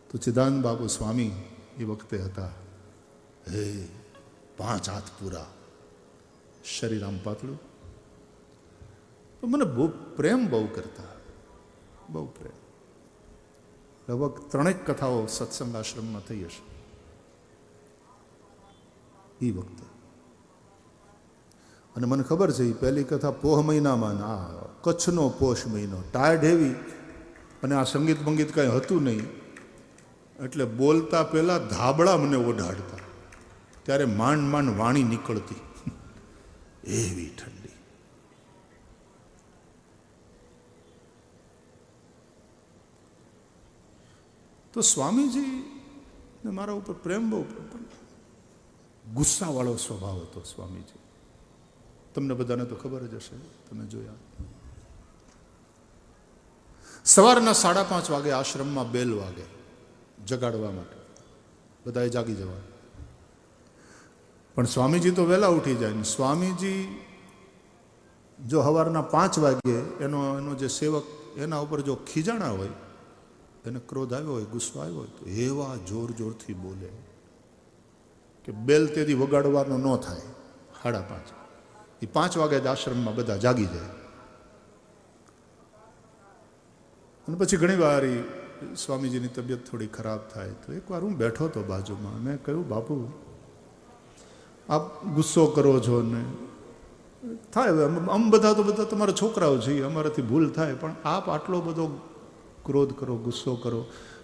તો ચિદાનંદ બાપુ સ્વામી એ વખતે હતા, હે 5 હાથ પૂરા, શરીર આમ પાતળું, તો મને બહુ પ્રેમ બહુ કરતા, બહુ પ્રેમ. લગભગ 3 કથાઓ સત્સંગ આશ્રમમાં થઈ હશે એ વખતે. અને મને ખબર છે એ પહેલી કથા પોહ મહિનામાં, આ કચ્છનો પોષ મહિનો, ટાયર્ડ હેવી, અને આ સંગીત બંગીત કાંઈ હતું નહીં, એટલે બોલતા પહેલાં ધાબળા મને ઓઢાડતા, ત્યારે માંડ માંડ વાણી નીકળતી, એવી ઠંડી. તો સ્વામીજી મારા ઉપર પ્રેમ બહુ, ગુસ્સાવાળો સ્વભાવ હતો સ્વામીજી. તમને બધાને તો ખબર જ હશે, તમે જોયા. સવારના 5:30 વાગે આશ્રમમાં બેલ વાગે જગાડવા માટે, બધાએ જાગી જવા. પણ સ્વામીજી તો વહેલા ઉઠી જાય. સ્વામીજી જો સવારના 5 વાગે એનો જે સેવક એના ઉપર જો ખીજાણા હોય, એને ક્રોધ આવ્યો હોય, ગુસ્સો આવ્યો હોય, તો એવા જોર જોરથી બોલે કે બેલ તેથી વગાડવાનો ન થાય. 5:30 એ 5 વાગે જ આશ્રમમાં બધા જાગી જાય. અને પછી ઘણી વાર સ્વામીજીની તબિયત થોડી ખરાબ થાય, તો એકવાર હું બેઠો હતો બાજુમાં, મેં કહ્યું, બાપુ આપ ગુસ્સો કરો છો ને થાય, આમ બધા તો બધા તમારા છોકરાઓ છીએ, અમારાથી ભૂલ થાય, પણ આપ આટલો બધો ક્રોધ કરો, ગુસ્સો કરો,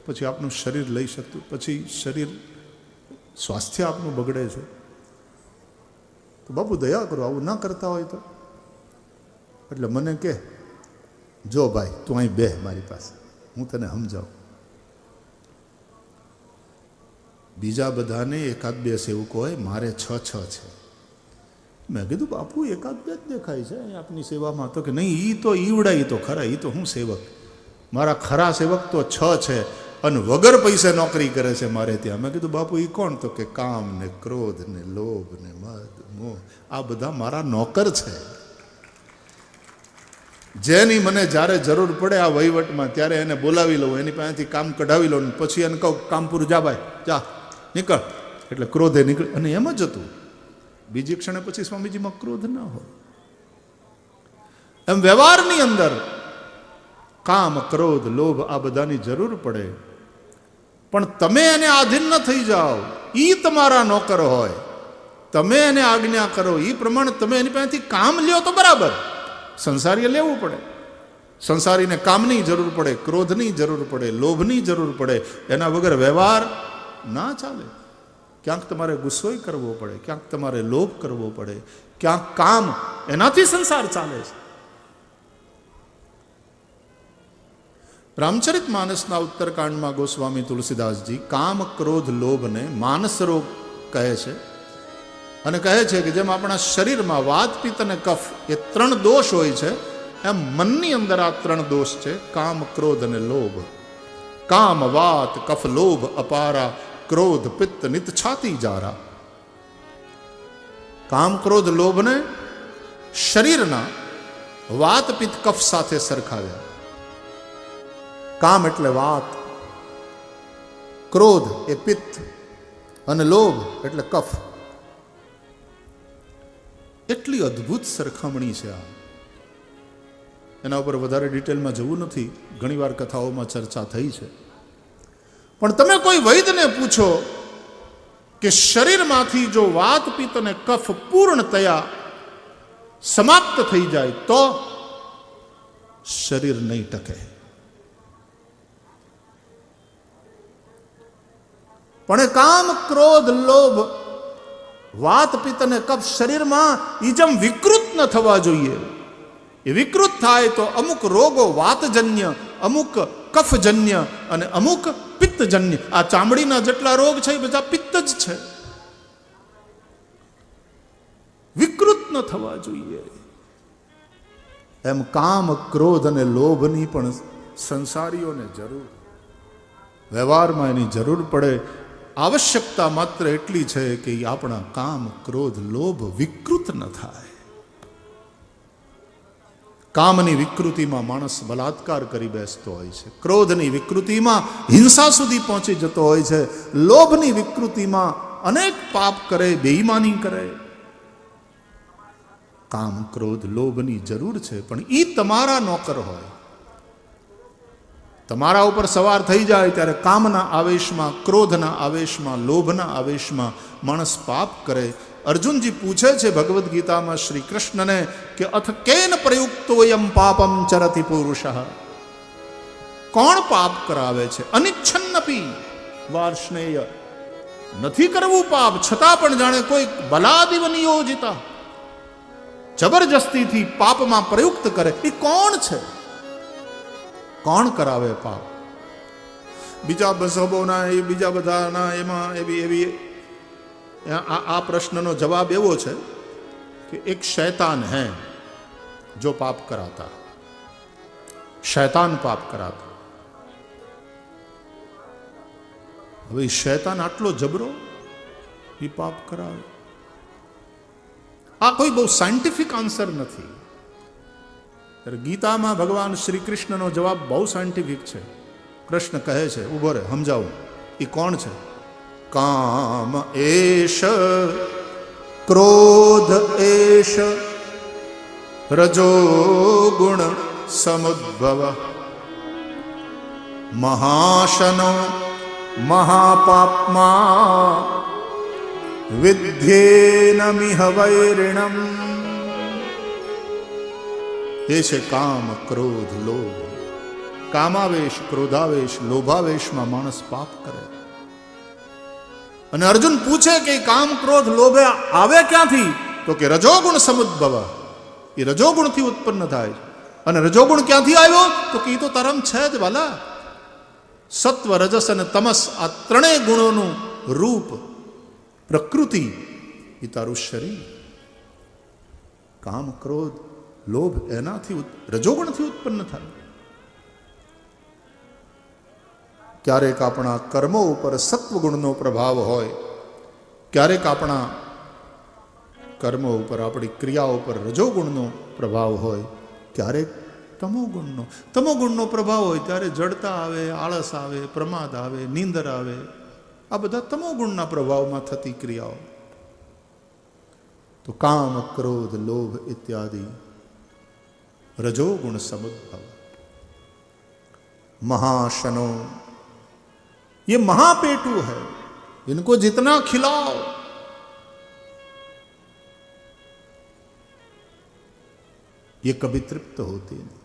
પછી આપનું શરીર લઈ શકતું, પછી શરીર સ્વાસ્થ્ય આપનું બગડે છે, તો બાપુ દયા કરો, આવું ના કરતા હોય તો. એટલે મને કે, જો ભાઈ તું અહીં બેહ મારી પાસે, હું તને સમજાવું. બીજા બધાને 1-2 સેવકો હોય, મારે 6 છે. મેં કીધું, બાપુ 1-2 જ દેખાય છે આપની સેવામાં. તો કે નહીં, એ તો ઈવડાય તો ખરા, એ તો હું સેવક, મારા ખરા સેવક તો 6 છે, અને વગર પૈસે નોકરી કરે છે મારે ત્યાં. મેં કીધું, બાપુ એ કોણ? તો કે કામ ને ક્રોધ ને લોભ ને મદ મોહ, આ બધા મારા નોકર છે. જેની મને જ્યારે જરૂર પડે આ વહીવટમાં, ત્યારે એને બોલાવી લઉં, એની પાસેથી કામ કઢાવી લઉં, પછી એને કહું, કામપુર જા ભાઈ, જા નીકળ, એટલે ક્રોધે નીકળ. અને એમ જ હતું. બીજી ક્ષણે પછી સ્વામીજીમાં ક્રોધ ના હોય. એમ વ્યવહારની અંદર કામ, ક્રોધ, લોભ આ બધાની જરૂર પડે, પણ તમે એને આધીન ન થઈ જાઓ. એ તમારા નોકર હોય, તમે એને આજ્ઞા કરો, એ પ્રમાણે તમે એની પાસેથી કામ લ્યો તો બરાબર. સંસારીએ લેવું પડે, સંસારીને કામની જરૂર પડે, ક્રોધની જરૂર પડે, લોભની જરૂર પડે, એના વગર વ્યવહાર ના ચાલે. ક્યાંક તમારે ગુસ્સોય કરવો પડે, ક્યાંક તમારે લોભ કરવો પડે, ક્યાંક કામ, એનાથી સંસાર ચાલે છે. રામચરિત માનસના ઉત્તરકાંડમાં ગોસ્વામી તુલસીદાસજી કામ, ક્રોધ, લોભને માનસ રોગ કહે છે. અને કહે છે કે જેમ આપણા શરીરમાં વાત, પિત્ત અને કફ એ 3 દોષ હોય છે, એમ મનની અંદર આ 3 દોષ છે, કામ, ક્રોધ અને લોભ. કામ, વાત, કફ, લોભ અપારા, ક્રોધ, પિત્ત, નિત છાતી જારા. કામ, ક્રોધ, લોભને શરીરના વાત, પિત્ત, કફ સાથે સરખાવ્યા. કામ એટલે વાત, ક્રોધ એ પિત્ત, અને લોભ એટલે કફ. એટલી અદ્ભુત સરખામણી છે આ. એના ઉપર વધારે ડિટેલમાં જવું નથી, ઘણીવાર કથાઓમાં ચર્ચા થઈ છે. પણ તમે કોઈ વૈદ્યને પૂછો કે શરીરમાંથી જો વાત, પિત્ત અને કફ પૂર્ણતયા સમાપ્ત થઈ જાય તો શરીર નહીં ટકે. પણ કામ, ક્રોધ, લોભ, વાત, પિત્ત અને કફ શરીરમાં એ જેમ વિકૃત ન થવા જોઈએ. એ વિકૃત થાય તો અમુક રોગો વાતજન્ય, અમુક કફજન્ય અને અમુક પિત્તજન્ય. આ ચામડીના જેટલા રોગ છે એ બધા પિત્ત જ છે. વિકૃત ન થવા જોઈએ. એમ કામ, ક્રોધ અને લોભની પણ સંસારીઓને જરૂર, વ્યવહારમાં એની જરૂર પડે. આવશ્યકતા માત્ર એટલી છે કે આપણા કામ, ક્રોધ, લોભ વિકૃત ન થાય. કામની વિકૃતિમાં માણસ બલાત્કાર કરી બેસતો હોય છે, ક્રોધની વિકૃતિમાં હિંસા સુધી પહોંચી જતો હોય છે, લોભની વિકૃતિમાં અનેક પાપ કરે, બેઈમાની કરે. કામ ક્રોધ લોભની જરૂર છે, પણ એ તમારા નોકર હોય. તમારા ઉપર સવાર થઈ જાય ત્યારે કામના આવેશમાં, ક્રોધના આવેશમાં, લોભના આવેશમાં માણસ પાપ કરે. અર્જુનજી પૂછે છે ભગવદ્ ગીતામાં શ્રી કૃષ્ણને કે અથ કેન પ્રયુક્તોયમ પાપમ ચરતિ પુરુષ, કોણ પાપ કરાવે છે? અનિચ્છન્નપી વાર્ષ્ણેય, નથી કરવું પાપ છતાં પણ જાણે કોઈ બલાદિવ નિયોજિતા, જબરજસ્તીથી પાપમાં પ્રયુક્ત કરે. એ કોણ છે? કોણ કરાવે પાપ? બીજા મઝહબોના એ બીજા બધાના એમાં એવી આ પ્રશ્નનો જવાબ એવો છે કે એક શૈતાન હૈ જો પાપ કરાતા, શૈતાન પાપ કરાતા. હવે શૈતાન આટલો જબરો, એ પાપ કરાવે? આ કોઈ બહુ સાયન્ટિફિક આન્સર નથી. ગીતામાં ભગવાન શ્રી કૃષ્ણનો જવાબ બહુ સાયન્ટિફિક છે. કૃષ્ણ કહે છે, ઉભો રે સમજાવું, એ કોણ છે? કામ એશ, ક્રોધ એશ, રજો ગુણ સમુદ્ભવ, મહાશનો મહાપાપમા, વિદ્યેનમિહ વૈરિણમ. એ છે કામ ક્રોધ લોભ. કામાવેશ, ક્રોધાવેશ, લોભાવેશમાં માણસ પાપ કરે. અને અર્જુન પૂછે કે કામ ક્રોધ લોભ આવે ક્યાંથી? તો કે રજોગુણ સમુદ્ભવ, એ રજોગુણથી ઉત્પન્ન થાય. અને રજોગુણ ક્યાંથી આવ્યો? તો કે એ તો તરમ છે જ વાલા. સત્વ, રજસ અને તમસ, આ ત્રણેય ગુણોનું રૂપ, પ્રકૃતિ, એ તારું શરીર. કામ ક્રોધ લોભ એનાથી રજોગુણથી ઉત્પન્ન થાય. ક્યારેક આપણા કર્મો ઉપર સત્વગુણનો પ્રભાવ હોય, ક્યારેક આપણા કર્મો ઉપર, આપણી ક્રિયાઓ ઉપર રજોગુણનો પ્રભાવ હોય, ક્યારેક તમોગુણનો પ્રભાવ હોય. ત્યારે જડતા આવે, આળસ આવે, પ્રમાદ આવે, નીંદર આવે. આ બધા તમોગુણના પ્રભાવમાં થતી ક્રિયાઓ. તો કામ ક્રોધ લોભ ઇત્યાદિ रजोगुण समुद्भव. महाशनो, ये महापेटू है, इनको जितना खिलाओ ये कभी तृप्त होते नहीं.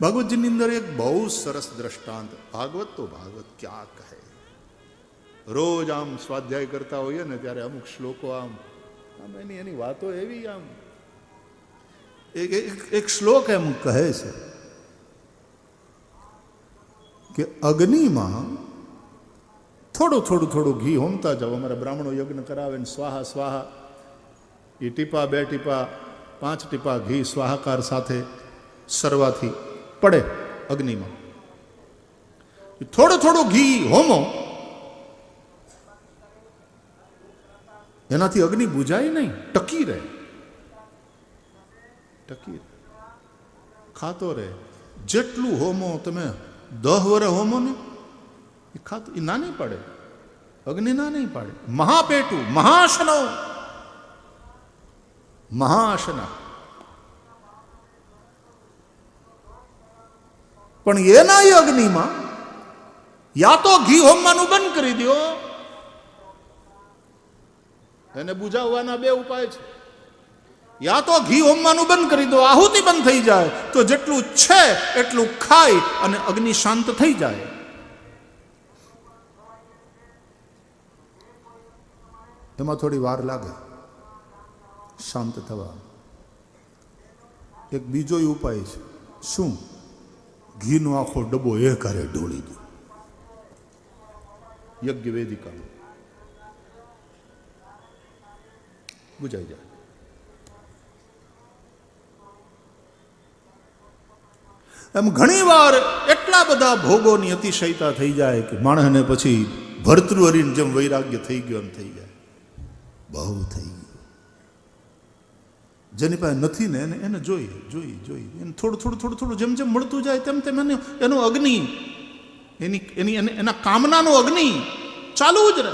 भागवत जी ની અંદર એક બહુ સરસ દ્રષ્ટાંત, ભાગવત તો ભાગવત ક્યાં કહે. રોજ આમ સ્વાધ્યાય કરતા હોઈએ ને ત્યારે અમુક શ્લોકો આમ એની વાતો એવી આમ એક શ્લોક એમ કહે છે કે અગ્નિમાં થોડું ઘી હોમતા જાઓ. અમારા બ્રાહ્મણો યજ્ઞ કરાવે ને સ્વાહા સ્વાહા, એ ટીપા 2 ટીપા 5 ટીપા ઘી સ્વાહાકાર સાથે સરવાથી પડે અગ્નિમાં. થોડું ઘી હોમો, એનાથી અગ્નિ બુજાય નહીં, ટકી રહે, ખાતો રહે. જેટલું હોમો તમે 10 વર્ષ હોમો ને એ ખાતો, એ ના નહીં પાડે, અગ્નિ ના નહીં પાડે. મહાપેટું, મહાશનો, મહાશના. પણ એના અગ્નિમાં યા તો ઘી હોમવાનું બંધ કરી દો, એને બુજાવવાના 2 ઉપાય છે. યા તો ઘી હોમવાનું બંધ કરી દો, આહુતિ બંધ થઈ જાય તો જેટલું છે એટલું ખાય અને અગ્નિ શાંત થઈ જાય. એમાં થોડી વાર લાગે શાંત થવા. એક બીજો ઉપાય છે. શું? ઘીનો આખો ડબ્બો એકારે ઢોળી દો યજ્ઞ વેદિકામાં, બુજાઈ જાય. એમ ઘણી વાર એટલા બધા ભોગોની અતિશયતા થઈ જાય કે માણસને પછી ભર્તૃહરિની જેમ વૈરાગ્ય થઈ ગયો એમ થઈ જાય. બહુ થઈ ગયું. જેની પાસે નથી ને એને જોઈ એને થોડું જેમ જેમ મળતું જાય તેમ તેમ એનું અગ્નિ એના કામનાનું અગ્નિ ચાલુ જ રહે.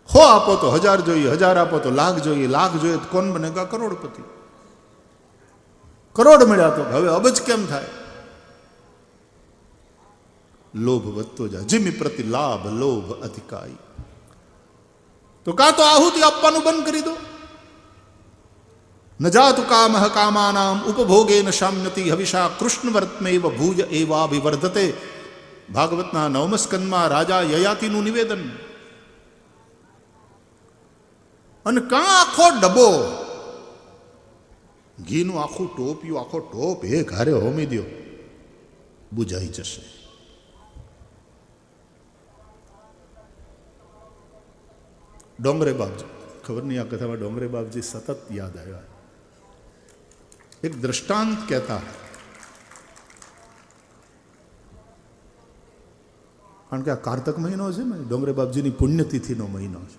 100 આપો તો 1000 જોઈએ, 1000 આપો તો લાખ જોઈએ, લાખ જોઈએ તો કોણ બનેગા કરોડપતિ. કરોડ મળ્યા તો હવે અબજ કેમ થાય? લોભ વધતો જાય. જીમી પ્રતિ લાભ લોભ અધિકારી. તો કાં તો આહુતિ આપવાનું બંધ કરી દો. ન જાતુ કામ કામાનામ ઉપભોગેન શામ્યતિ હવિષા કૃષ્ણવર્તમેવ ભૂજ એવાભિવર્ધતે. ભાગવતના 9મ સ્કંદમાં રાજા યયાતિનું નિવેદન. અને કાં આખો ડબ્બો ઘીનું આખું ટોપિયું, આખો ટોપ એક હારે હોમી દો, બુજાઈ જશે. ડોંગરે બાપજી, ખબર નહીં આ કથામાં ડોંગરે બાપજી સતત યાદ આવ્યા. એક દ્રષ્ટાંત કહેતા, કારણ કે આ કારતક મહિનો છે ને, ડોંગરે બાપજીની પુણ્યતિથિનો મહિનો છે.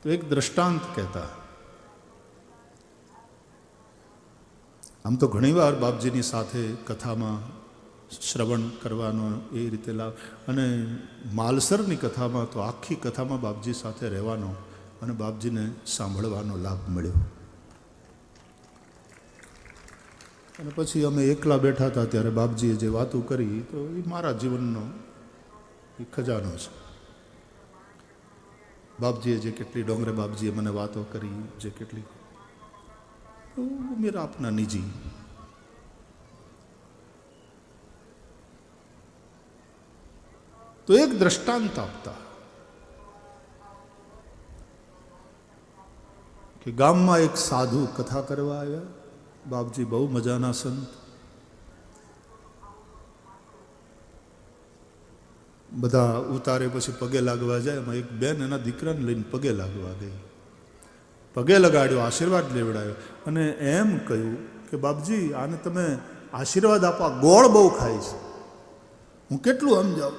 તો એક દ્રષ્ટાંત કહેતા. આમ તો ઘણીવાર બાપજીની સાથે કથામાં શ્રવણ કરવાનો એ રીતે લાભ, અને માલસરની કથામાં તો આખી કથામાં બાપજી સાથે રહેવાનો અને બાપજીને સાંભળવાનો લાભ મળ્યો. અને પછી અમે એકલા બેઠા હતા ત્યારે બાપજીએ જે વાતો કરી તો એ મારા જીવનનો એ ખજાનો છે. બાપજીએ જે કેટલી ડોંગરે બાપજીએ મને વાતો કરી, જે કેટલી મેરા આપના નિજી. તો એક દ્રષ્ટાંત આપતા કે ગામમાં એક સાધુ કથા કરવા આવ્યા. બાપજી બહુ મજાના સંત, બધા ઉતારે પછી પગે લાગવા જાય. એમાં એક બેન એના દીકરાને લઈને પગે લાગવા ગઈ. પગે લગાડ્યો, આશીર્વાદ લેવડાયો અને એમ કહ્યું કે બાપજી આને તમે આશીર્વાદ આપવા, ગોળ બહુ ખાય છે. હું કેટલું સમજાવું,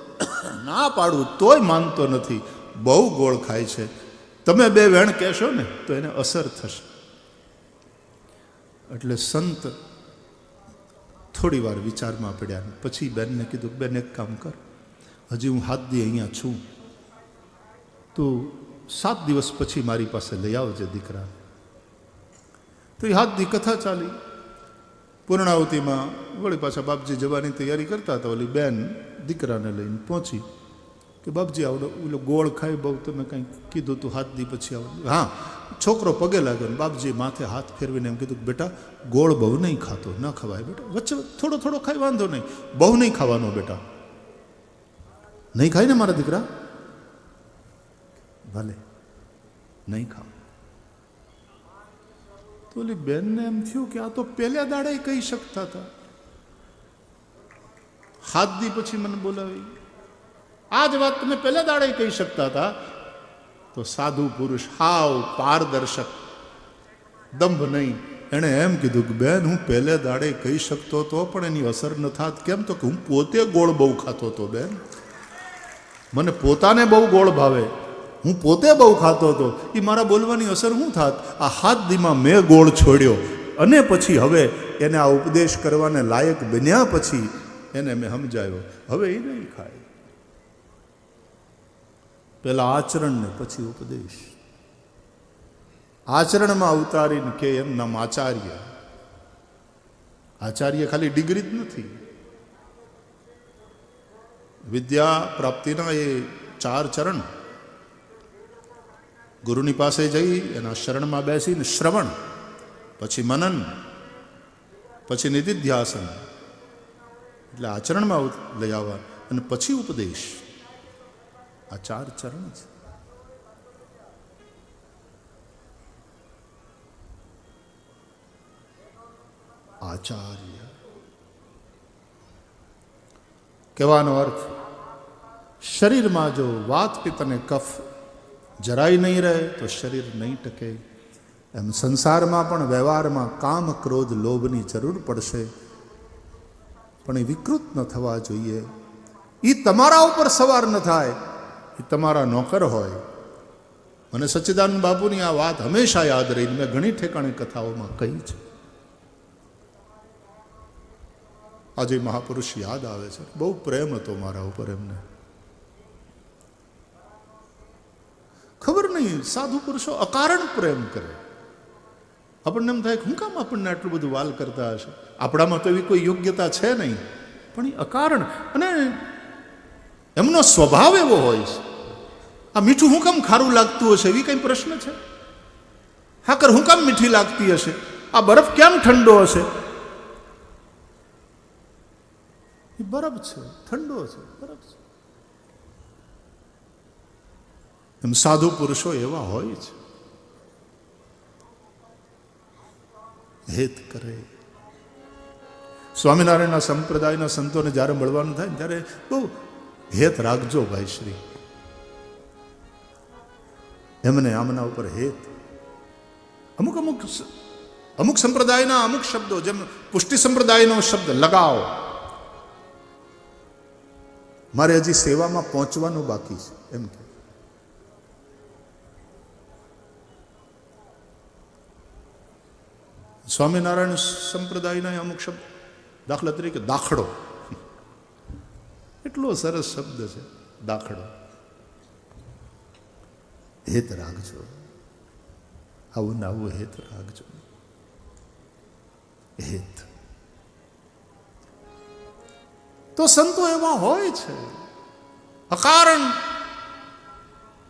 ના પાડું તોય માનતો નથી, બહુ ગોળ ખાય છે. તમે 2 વેણ કહેશો ને તો એને અસર થશે. એટલે સંત થોડી વાર વિચારમાં પડ્યા. પછી બેનને કીધું, બેન એક કામ કર, હજી હું 7 દી અહીંયા છું, તું 7 દિવસ પછી મારી પાસે લઈ આવજે દીકરા. તો એ 7 દી કથા ચાલી. પૂર્ણાવતીમાં વળી પાછા બાપજી જવાની તૈયારી કરતા હતા. ઓલી બેન દીકરાને લઈને પહોંચી કે બાપજી આવડો ઓલો ગોળ ખાય બહુ, તમે કંઈક કીધું તું 7 દી પછી આવો. હા, છોકરો પગે લાગ્યો ને બાપજી માથે હાથ ફેરવીને એમ કીધું, બેટા ગોળ બહુ નહીં ખાતો, ન ખવાય બેટા, વચ્ચે થોડો થોડો ખાય, વાંધો નહીં, બહુ નહીં ખાવાનો બેટા. નહીં ખાય ને મારા દીકરા? ભલે નહીં ખાવ. તો ઓલી બેનને એમ થયું કે આ તો પહેલા દાડે કહી શકતા હતા, 7 દી પછી મને બોલાવી. આ જ વાત તમે પહેલા દાડે કહી શકતા હતા. તો સાધુ પુરુષ હાવ પારદર્શક, દંભ નહીં, એણે એમ કીધું કે બેન હું પહેલે દાડે કહી શકતો હતો પણ એની અસર ન થાત. કેમ? તો કે હું પોતે ગોળ બહુ ખાતો હતો બેન, મને પોતાને બહુ ગોળ ભાવે, હું પોતે બહુ ખાતો હતો, એ મારા બોલવાની અસર શું થાત? આ 7 દીમાં મેં ગોળ છોડ્યો અને પછી હવે એને આ ઉપદેશ કરવાને લાયક બન્યા પછી એને મેં સમજાવ્યો, હવે એ નહીં ખાય. પહેલા આચરણ ને પછી ઉપદેશ. આચરણમાં ઉતારીને કે એમ નામ આચાર્ય. આચાર્ય ખાલી ડિગ્રી જ નથી. વિદ્યા પ્રાપ્તિના એ 4 ચરણ. ગુરુની પાસે જઈ એના શરણમાં બેસીને શ્રવણ, પછી મનન, પછી નિધિધ્યાસન, એટલે આચરણમાં લઈ આવવા, અને પછી ઉપદેશ. આ 4 ચરણ છે. આચાર્ય કહેવાનો અર્થ, શરીરમાં જો વાત પિત્ત અને કફ જરાય નહીં રહે તો શરીર નહીં ટકે. એમ સંસારમાં પણ વ્યવહારમાં કામ ક્રોધ લોભની જરૂર પડશે, પણ એ વિકૃત ન થવા જોઈએ. એ તમારા ઉપર સવાર ન થાય એ તમારા નોકર હોય. મને સચ્ચિદાનંદ બાપુની આ વાત હંમેશા યાદ રહી. મેં ઘણી ઠેકાણે કથાઓમાં કહી છે. આજે મહાપુરુષ યાદ આવે છે. બહુ પ્રેમ હતો મારા ઉપર એમને. ખબર નહીં, સાધુ પુરુષો અકારણ પ્રેમ કરે. આપણને એમ થાય કે હું કામ આપણને આટલું બધું વાલ કરતા હશે. આપણામાં તો એવી કોઈ યોગ્યતા છે નહીં, પણ એ અકારણ. અને એમનો સ્વભાવ એવો હોય છે. આ મીઠું હું કામ ખારું લાગતું હશે એવી કંઈ પ્રશ્ન છે? હાકર હું કામ મીઠી લાગતી હશે? આ બરફ કેમ ઠંડો હશે? એ બરફ છે, ઠંડો છે, બરફ છે. એમ સાધુ પુરુષો એવા હોય છે. હેત કરે. સ્વામિનારાયણના સંપ્રદાયના સંતોને જ્યારે મળવાનું થાય ત્યારે બહુ હેત રાખજો ભાઈ શ્રી. એમને આમના ઉપર હેત. અમુક સંપ્રદાયના અમુક શબ્દો, જેમ પુષ્ટિ સંપ્રદાયનો શબ્દ લગાવો. મારે હજી સેવામાં પહોંચવાનું બાકી છે એમ કે. સ્વામિનારાયણ સંપ્રદાયના અમુક શબ્દ, દાખલા તરીકે દાખલો, એટલો સરસ શબ્દ છે દાખલો. હેત રાખજો, આવું ને આવું હેત રાખજો. હેત તો સંતો એવા હોય છે, અકારણ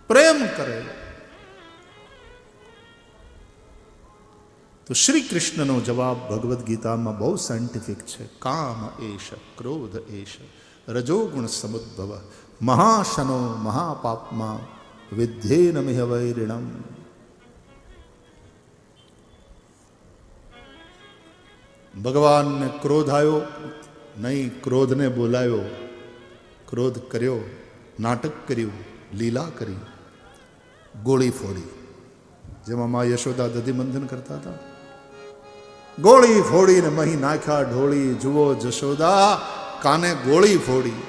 પ્રેમ કરે. તો શ્રી કૃષ્ણનો જવાબ ભગવદ્ ગીતામાં બહુ સાયન્ટિફિક છે. કામ એશ, ક્રોધ એશ, રજોગુણ સમુદ્ભવ, મહાશનો મહાપાપમાં વિદ્યેન મિહ વૈરિણમ. ભગવાનને ક્રોધ આવ્યો નહીં, ક્રોધને બોલાયો, ક્રોધ કર્યો, નાટક કર્યું, લીલા કરી, ગોળી ફોડી. જેમાં મા યશોદા દધિમંથન કરતા હતા, ગોળી ફોડીને મહી નાખ્યા ઢોળી. જુઓ જશોદા, કાને ગોળી ફોડી.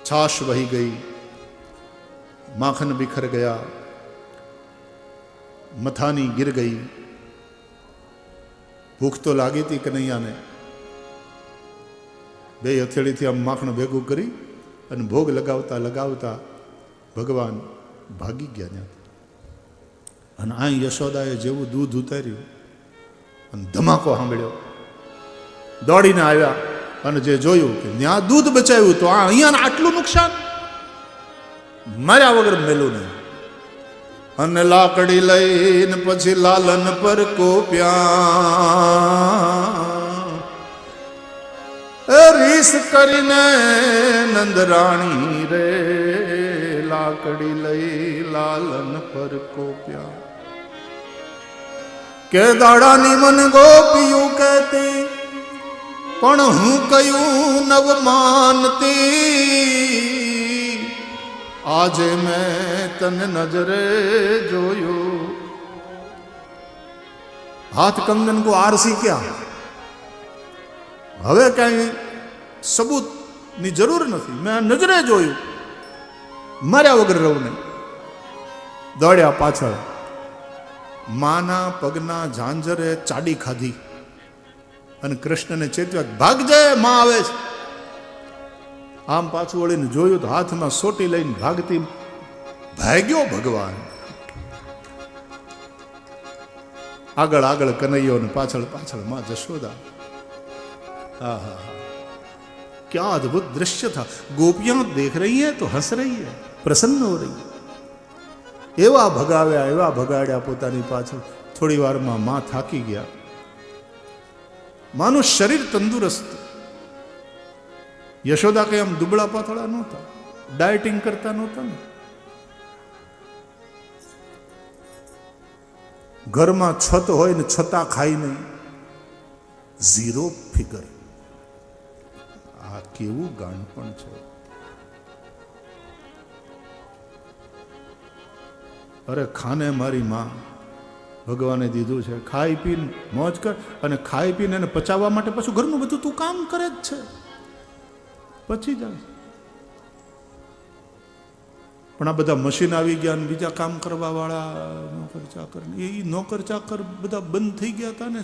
છાશ વહી ગઈ, માખન બિખર ગયા, મથાની ગિર ગઈ. ભૂખ તો લાગી હતી કનૈયાને. બે હથેળીથી આમ માખણ ભેગું કરી અને ભોગ લગાવતા લગાવતા ભગવાન ભાગી ગયા ત્યાં. અને આ યશોદાએ જેવું દૂધ ઉતાર્યું અને ધમાકો સાંભળ્યો, દોડીને આવ્યા અને જે જોયું કે ત્યાં દૂધ બચાવ્યું તો અહીંયા આટલું નુકસાન, માર્યા વગર મેલું નહીં. અને લાકડી લઈને પછી લાલન પર કોપ્યા, રીસ કરીને નંદરાણી રે, લાકડી લઈ લાલન પર કોપ્યા. કે દાડાની મન ગોપિયું કહેતી, પણ હું કયું નવ માનતી. આજે મેં તને નજરે જોયું. હાથ કંગન કો આરસી ક્યાં? હવે કઈ સબૂતની જરૂર નથી. મેં નજરે જોયું, માર્યા વગર રહું નહીં. દોડ્યા પાછળ, માના પગના ઝાંઝરે ચાડી ખાધી અને કૃષ્ણને ચેતવ્યા, ભાગજે, માં આવે છે. આમ પાછું વળીને જોયું તો હાથમાં સોટી લઈને ભાગતી. ભાગ્યો ભગવાન. આગળ આગળ કનૈયો ને પાછળ પાછળ માં જશોદા. आहा, क्या अद्भुत दृश्य था. गोपियां देख रही हैं तो हंस रही है, प्रसन्न हो रही है. एवा भगाव्या, एवा भगाड्या पोतानी पाछळ. थोड़ी वार में मां थाकी गया. मानु शरीर तंदुरस्त. यशोदा के हम दुबड़ा पातळा नहोता, डायटिंग करता नहोता ने. घर में छत होय ने छता खाई नहीं, जीरो फिगर. आ केवुं गाणपण छे. अरे खाने मारी मां भगवाने दीधुं छे, खाई पीने मौज कर. અને ખાઈ પીને એને પચાવવા માટે પાછું ઘરનું બધું તું કામ કરે જ છે. પચી જાય. પણ આ બધા મશીન આવી ગયા ને બીજા કામ કરવા વાળા નોકર ચાકર, એ નોકર ચાકર બધા બંધ થઈ ગયા હતા ને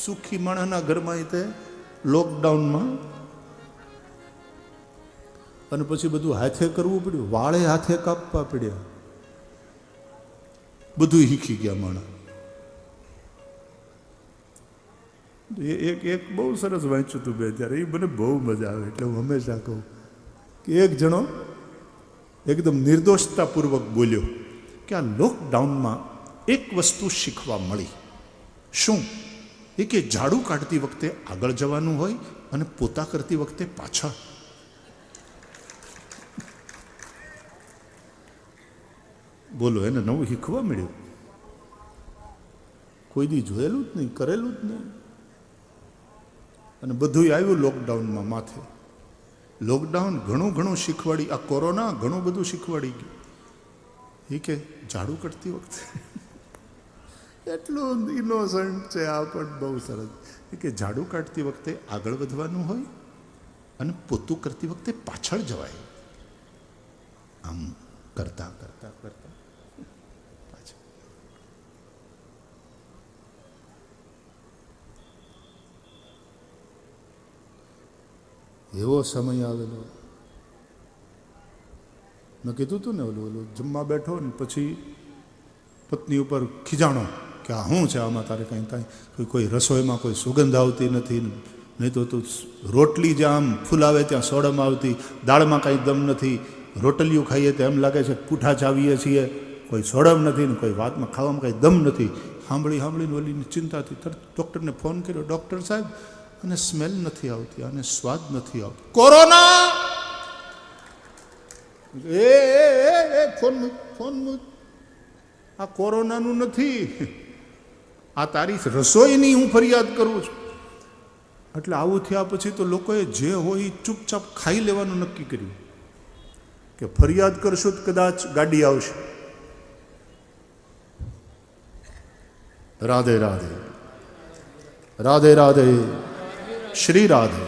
સુખી માણસના ઘરમાં તે લોકડાઉનમાં. અને પછી બધું હાથે કરવું પડ્યું, વાળે હાથે કાપવા પડ્યા, બધું શીખી ગયા માણસ. એક બહુ સરસ વાંચ્યું હતું મેં ત્યારે, એ મને બહુ મજા આવે. એટલે હું હંમેશા કહું કે એક જણો એકદમ નિર્દોષતાપૂર્વક બોલ્યો કે આ લોકડાઉનમાં એક વસ્તુ શીખવા મળી. શું? એ કે ઝાડુ કાઢતી વખતે આગળ જવાનું હોય અને પોતા કરતી વખતે પાછળ. બોલો, એને નવું શીખવા મળ્યું. કોઈ દી જોયેલું જ નહીં, કરેલું જ નહીં. અને બધું આવ્યું લોકડાઉનમાં માથે. લોકડાઉન ઘણું શીખવાડી, આ કોરોના ઘણું બધું શીખવાડી ગયું. એ કે ઝાડુ કરતી વખતે એટલું ઇનોસન્ટ છે આ, પણ બહુ સરસ. એ કે ઝાડુ કાઢતી વખતે આગળ વધવાનું હોય અને પોતું કરતી વખતે પાછળ જવાય. આમ કરતા કરતા કરતા પાછળ. એવો સમય આવેલો. મેં કીધું હતું ને, ઓલું જમવા બેઠો ને પછી પત્ની ઉપર ખીજાણો કે આ શું છે આમાં, તારે કંઈ કોઈ રસોઈમાં કોઈ સુગંધ આવતી નથી, નહીં તો તું રોટલી જ્યાં આમ ફૂલાવે ત્યાં સોડમ આવતી, દાળમાં કાંઈ દમ નથી, રોટલીઓ ખાઈએ તો એમ લાગે છે પૂઠા ચાવીએ છીએ, કોઈ સોડમ નથી ને કોઈ વાતમાં ખાવામાં કાંઈ દમ નથી. સાંભળીને ઓલીની ચિંતાથી તરત ડૉક્ટરને ફોન કર્યો. ડૉક્ટર સાહેબ, અને સ્મેલ નથી આવતી, અને સ્વાદ નથી આવતો. કોરોના! એ ફોન આ કોરોનાનું નથી, આ તારી રસોઈની હું ફરિયાદ કરું છું. એટલે આવું થયા પછી તો લોકોએ જે હોય એ ચૂપચાપ ખાઈ લેવાનું નક્કી કર્યું કે ફરિયાદ કરશું તો કદાચ ગાડી આવશે. રાધે રાધે, રાધે રાધે, શ્રી રાધે.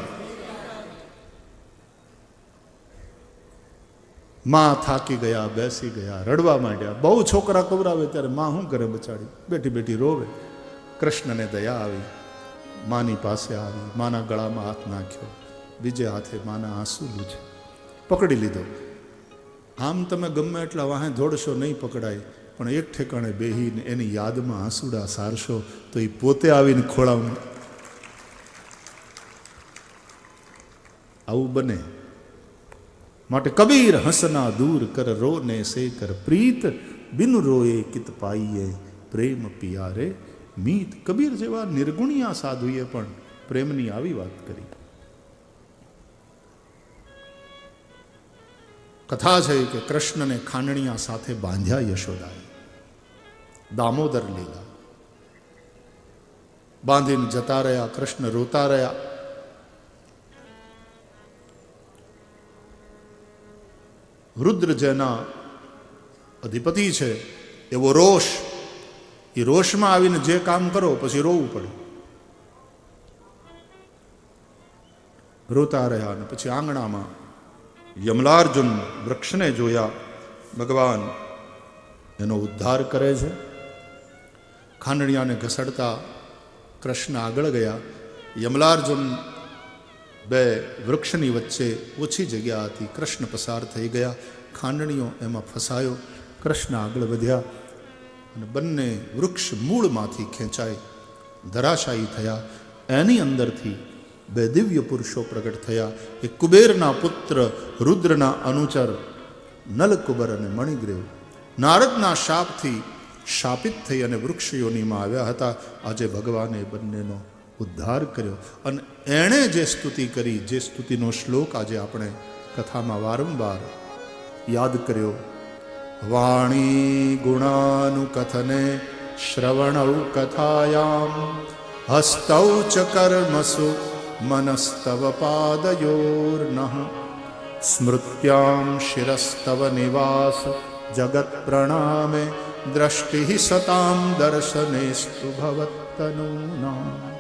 માં થાકી ગયા, બેસી ગયા, રડવા માંડ્યા. બહુ છોકરા કવરાવે ત્યારે માં શું કરે બચાડી? બેઠી બેઠી રોવે. કૃષ્ણને દયા આવી, માની પાસે આવી, માના ગળામાં હાથ નાખ્યો, બીજે હાથે માના આંસુ લૂછે, પકડી લીધો. આમ તમે ગમે એટલા વાહે દોડશો નહીં પકડાય, પણ એક ઠેકાણે બેહીને એની યાદમાં આંસુડા સારશો તો એ પોતે આવીને ખોળામાં. આવું બને. માટે કબીર હસના દૂર કર, રોને સે કર પ્રીત, બિન રોએ કિત પાઈએ, પ્રેમ પિયારે મીત. કબીર જેવા નિર્ગુણિયા સાધુએ પણ પ્રેમની આવી વાત કરી. કથા છે કે કૃષ્ણને ખાંડણીયા સાથે બાંધ્યા યશોદાએ. દામોદર લીલા બાંધીને જતા રહ્યા. કૃષ્ણ રોતા રહ્યા. રુદ્ર જેના અધિપતિ છે એવો રોષ, એ રોષમાં આવીને જે કામ કરો પછી રોવું પડે. રોતા રહ્યા. અને પછી આંગણામાં યમલાર્જુન વૃક્ષને જોયા. ભગવાન એનો ઉદ્ધાર કરે છે. ખાંડણિયાને ઘસડતા કૃષ્ણ આગળ ગયા. યમલાર્જુન બે વૃક્ષની વચ્ચે ઓછી જગ્યા હતી. કૃષ્ણ પસાર થઈ ગયા. ખાંડણીઓ એમાં ફસાયો. કૃષ્ણ આગળ વધ્યા અને બંને વૃક્ષ મૂળમાંથી ખેંચાઈ ધરાશાયી થયા. એની અંદરથી બે દિવ્ય પુરુષો પ્રગટ થયા. એક કુબેરના પુત્ર રુદ્રના અનુચર નલકુબર અને મણિગ્રીવ નારદના શાપથી શાપિત થઈ અને વૃક્ષ યોનિમાં આવ્યા હતા. આજે ભગવાને બંનેનો ઉદ્ધાર કર્યો. અને એણે જે સ્તુતિ કરી, જે સ્તુતિનો શ્લોક આજે આપણે કથામાં વારંવાર યાદ કર્યો, વાણી ગુણાનુકથને શ્રવણૌ કથાયામ હસ્તૌ ચ કર્મસુ મનસ્તવ પાદયોર્નઃ સ્મૃત્યામ શિરસ્તવ નિવાસ જગત પ્રણામે દ્રષ્ટિ સતામ દર્શનેસ્તુ ભવત્તનૂનામ.